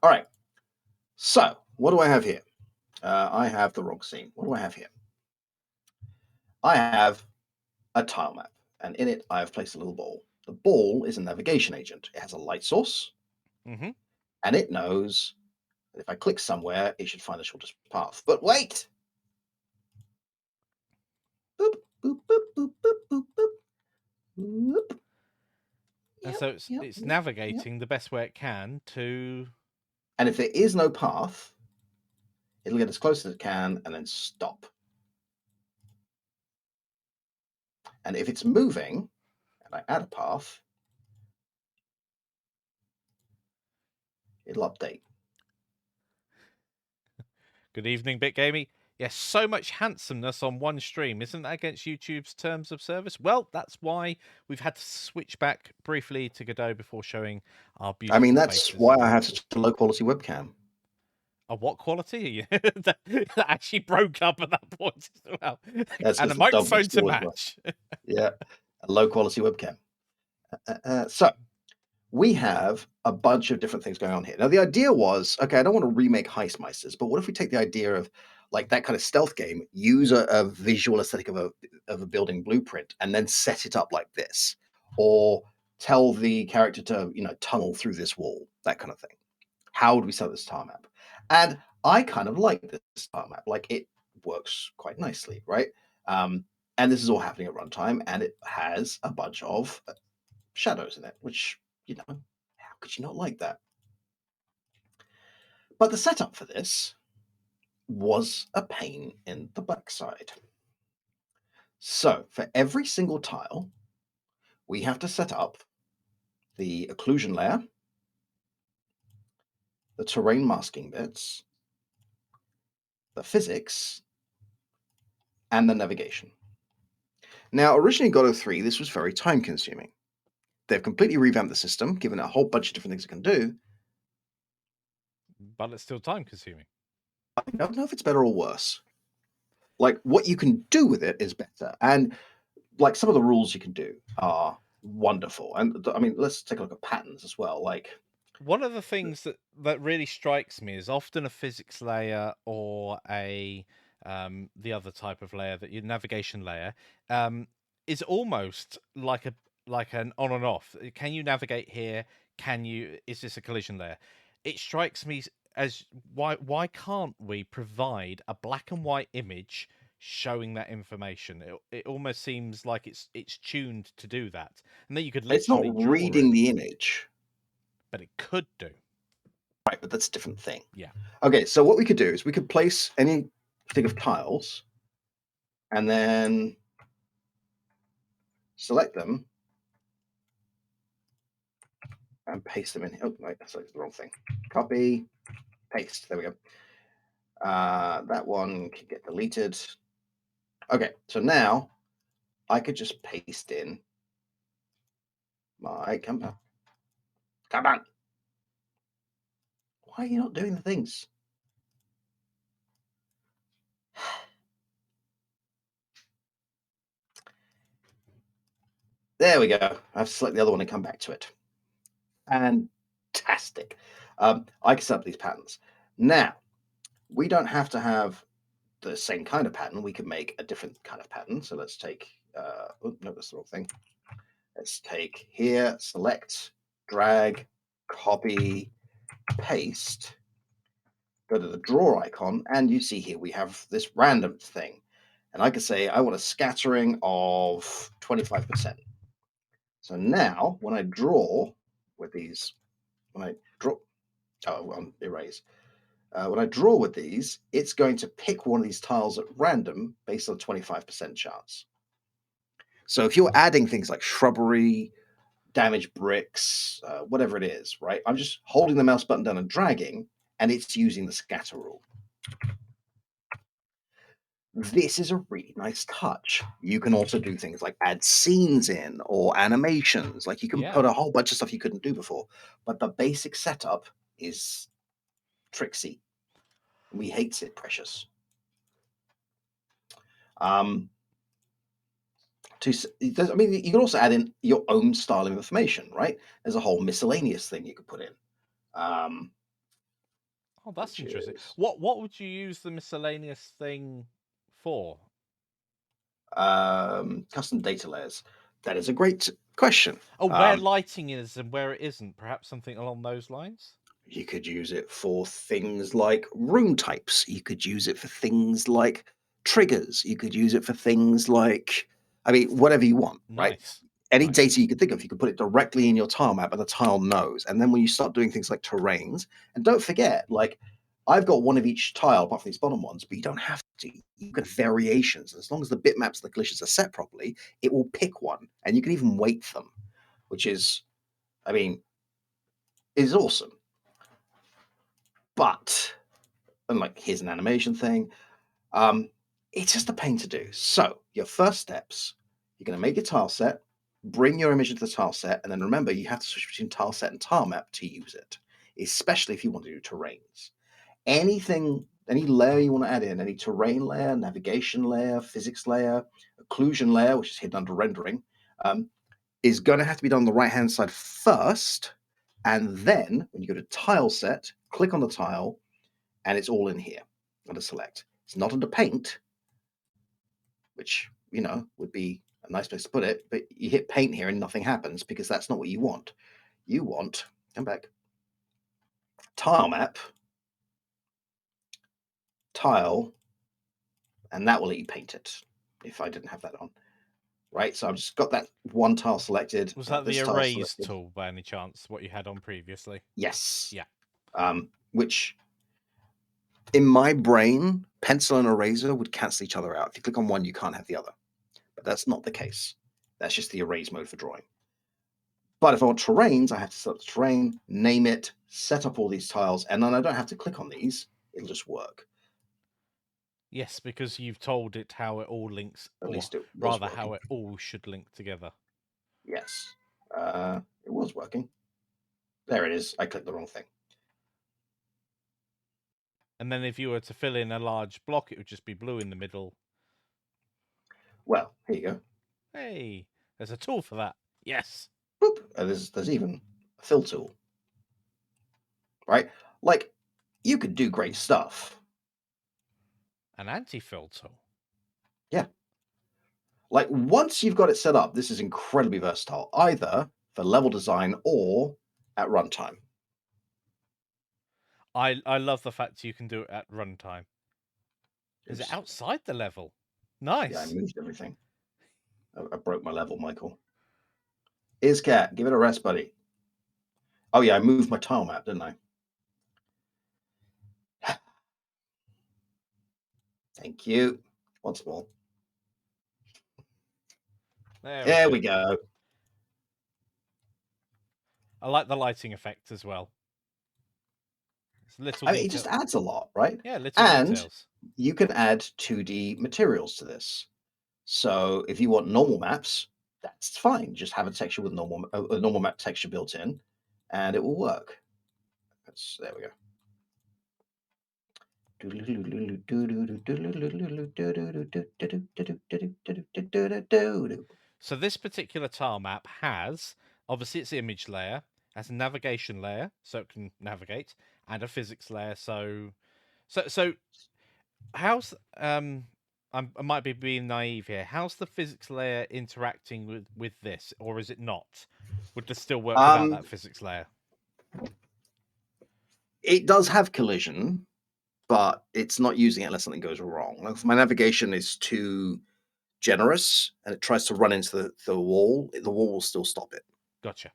All right. So what do I have here? I have the wrong scene. What do I have here? I have a tile map, and in it I have placed a little ball. The ball is a navigation agent. It has a light source, Hmm. and it knows that if I click somewhere, it should find the shortest path. But wait! Boop, boop, boop, boop, boop, boop, boop. Boop. And Yep, so it's yep, it's yep, yep. navigating the best way it can to. And if there is no path, it'll get as close as it can and then stop. And if it's moving, and I add a path, it'll update. Good evening, BitGamey. Yes, so much handsomeness on one stream. Isn't that against YouTube's terms of service? Well, that's why we've had to switch back briefly to Godot before showing our I mean, beautiful that's faces. why I have such a low quality webcam. What quality? that actually broke up at that point as well. That's And because a the dog microphone next to door is right. match. Yeah, a low quality webcam. So we have a bunch of different things going on here. Now, the idea was, okay, I don't want to remake Heistmeisters, but what if we take the idea of like that kind of stealth game, use a visual aesthetic of a building blueprint, and then set it up like this, or tell the character to tunnel through this wall, that kind of thing. How would we set this tile map? And I kind of like this tile map. Like it works quite nicely, right? Um, and this is all happening at runtime, and it has a bunch of shadows in it, which how could you not like that? But the setup for this was a pain in the backside. So for every single tile, we have to set up the occlusion layer, the terrain masking bits, the physics, and the navigation. Now, originally in Godot 3, this was very time consuming. They've completely revamped the system, given it a whole bunch of different things it can do. But it's still time consuming. I don't know if it's better or worse. Like, what you can do with it is better. And like some of the rules you can do are wonderful. And I mean, let's take a look at patterns as well. Like, One of the things that really strikes me is often a physics layer or a the other type of layer that your navigation layer um, is almost like an on and off. Can you navigate here? Can you? Is this a collision layer? It strikes me as why can't we provide a black and white image showing that information? It almost seems like it's tuned to do that, and then you could it's not literally draw it, reading the image, but it could do. right? But that's a different thing. Yeah. Okay, so what we could do is we could place any thing of tiles and then select them and paste them in here. Oh, wait, I selected the wrong thing. Copy, paste. There we go. That one can get deleted. Okay, so now I could just paste in my come on. Come on. Why are you not doing the things? There we go. I have to select the other one and come back to it. Fantastic. I can set up these patterns. Now, we don't have to have the same kind of pattern. We could make a different kind of pattern. So let's take, oh, no, that's the wrong thing. Let's take here, select, drag, copy, paste, go to the draw icon, and you see here we have this random thing. And I could say I want a scattering of 25%. So now when I draw with these, when I draw, erase. When I draw with these, it's going to pick one of these tiles at random based on 25% chance. So if you're adding things like shrubbery, damaged bricks, whatever it is, right? I'm just holding the mouse button down and dragging, and it's using the scatter rule. This is a really nice touch. You can also do things like add scenes in or animations. Like you can Yeah. put a whole bunch of stuff you couldn't do before. But the basic setup is tricksy. We hate it, precious. Um, I mean, you can also add in your own style of information, right? There's a whole miscellaneous thing you could put in. Um, Oh, that's which interesting. is What would you use the miscellaneous thing for? custom data layers. That is a great question. Oh, where lighting is and where it isn't. Perhaps something along those lines. You could use it for things like room types. You could use it for things like triggers. You could use it for things like, I mean, whatever you want, right? Nice. Any Nice. data you could think of, you could put it directly in your tile map and the tile knows. And then when you start doing things like terrains, and don't forget, like, I've got one of each tile apart from these bottom ones, but you don't have to. You can have variations. As long as the bitmaps and the glitches are set properly, it will pick one. And you can even weight them, which is, I mean, is awesome. But, and like, here's an animation thing. It's just a pain to do. So your first steps, you're going to make your tile set, bring your image into the tile set, and then remember you have to switch between tile set and tile map to use it, especially if you want to do terrains. Anything, any layer you want to add in, any terrain layer, navigation layer, physics layer, occlusion layer, which is hidden under rendering, is going to have to be done on the right hand side first. And then when you go to tile set, click on the tile, and it's all in here under select. It's not under paint, which, would be a nice place to put it, but you hit paint here and nothing happens because that's not what you want. You want, come back, tile map, tile, and that will let you paint it if I didn't have that on. Right, so I've just got that one tile selected, Was that the this tile erase selected. tool by any chance? What you had on previously? Yes. Yeah. Which in my brain, pencil and eraser would cancel each other out. If you click on one, you can't have the other. But that's not the case. That's just the erase mode for drawing. But if I want terrains, I have to select the terrain, name it, set up all these tiles, and then I don't have to click on these. It'll just work. Yes, because you've told it how it all links, At or least it was rather, how working. it all should link together. Yes. It was working. There it is. I clicked the wrong thing. And then if you were to fill in a large block, it would just be blue in the middle. Well, here you go. Hey, there's a tool for that. Yes. Boop. There's even a fill tool. Right? Like, you could do great stuff. An anti-fill tool. Yeah. Like, once you've got it set up, this is incredibly versatile, either for level design or at runtime. I love the fact you can do it at runtime. Is it Oops. outside the level? Yeah, I Nice. moved everything. I broke my level, Michael. Is cat, give it a rest, buddy. Oh yeah, I moved my tile map, didn't I? Thank you. Once more. There we go. I like the lighting effect as well. It's little I mean, it just detail. adds a lot, right? Yeah, little And details. you can add 2D materials to this. So if you want normal maps, that's fine. Just have a texture with a normal map texture built in, and it will work. There we go. So this particular tile map has, obviously its image layer, has a navigation layer, so it can navigate, and a physics layer, so how's I might be being naive here. How's the physics layer interacting with this, or is it not? Would this still work without Um, that physics layer? it does have collision, but it's not using it unless something goes wrong. Like if my navigation is too generous and it tries to run into the wall will still stop it. Gotcha.